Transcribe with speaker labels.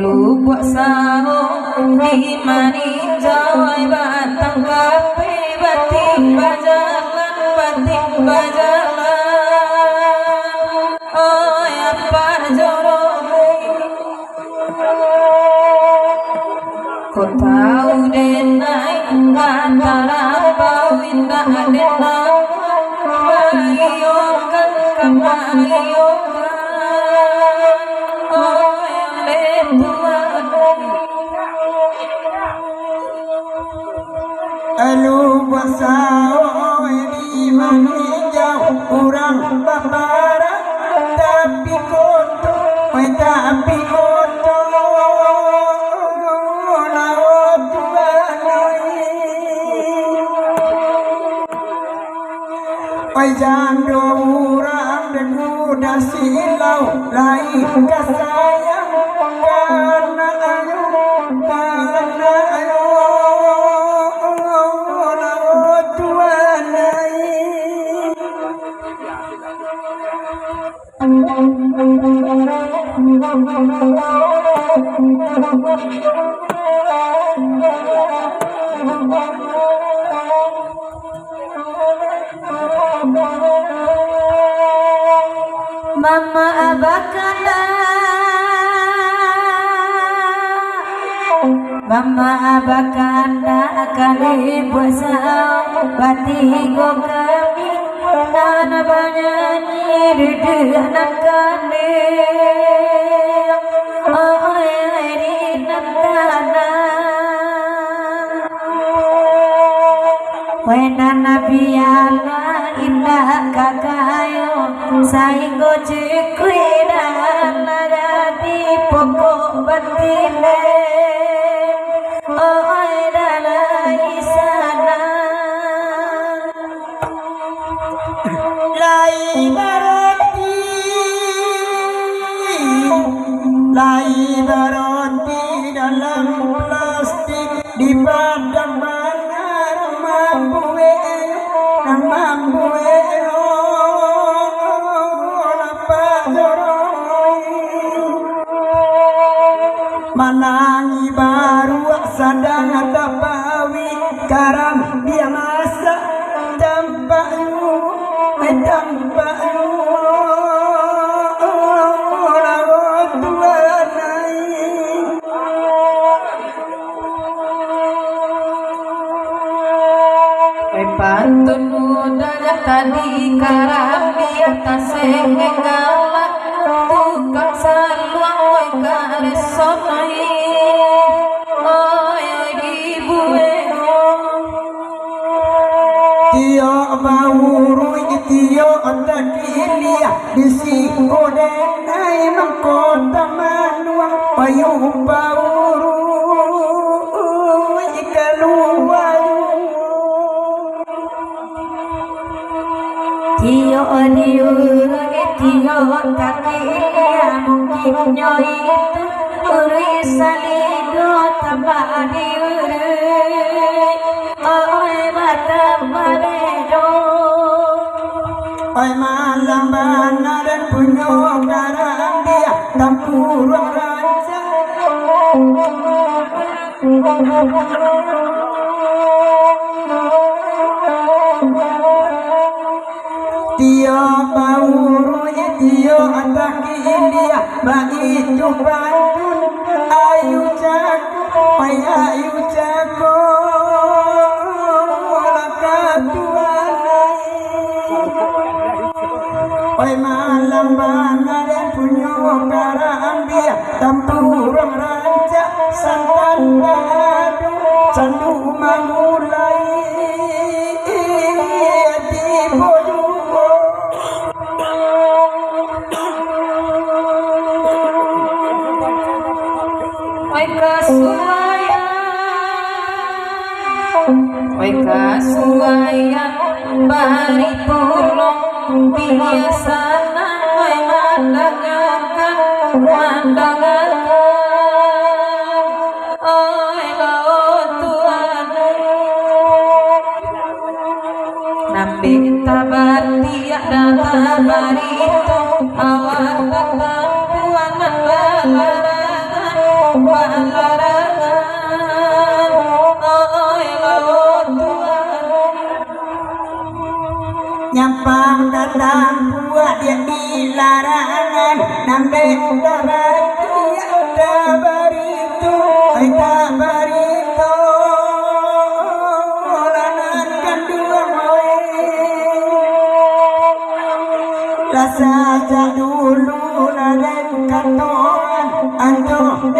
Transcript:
Speaker 1: Lubuk sarung di mani jawai batang kape batik bajalan oh ya pak joro ku tahu denai antara bau indah denai bayokan kemayokan oh yang letuan
Speaker 2: alu basao di meninjau kurang babara tapi koto tapi koto laut oi jando urang dan kuda silau lain kasayang karena ayu
Speaker 1: Mama abakanda kali puasa batigo kami nana banyak di anak kami oh di nana wenana biala indah kakayo sainggo cikrida di pokok batine oh dalai sana
Speaker 2: lai baroti dalam plastik di padang bangar mambuwe manangi baru sadang tapawi karam dia masa dampayu laut tuanai
Speaker 1: pantun udara tadi karam dia tasengala tukang saluang oi karesonai oi dibuwe
Speaker 2: tio bauru tio takilia bisi odenai mangkota manuang payu bauru ikaluwayu
Speaker 1: tio takilia mungkin nyoi itu uri salido tabadi uri oi batabadedo
Speaker 2: oi malam bana dan punyo garang dia tampurang raja tio bauru tio takilia baitu bandun ayu jago ayu jago oi malam bana dan punyo garang dia tampurang raja santan ngadu candu mangulai di bojugo
Speaker 1: oi kasaya bari tulung biasana kowe mandangaken oi laut Tuhan nambe tabar tiak dan tabari itu awak Tuhan balarangan oi laut Tuhan
Speaker 2: nyampang datang buat dia di larangan nambe tabar itu lanan kandung rasa dulu naden kanton antum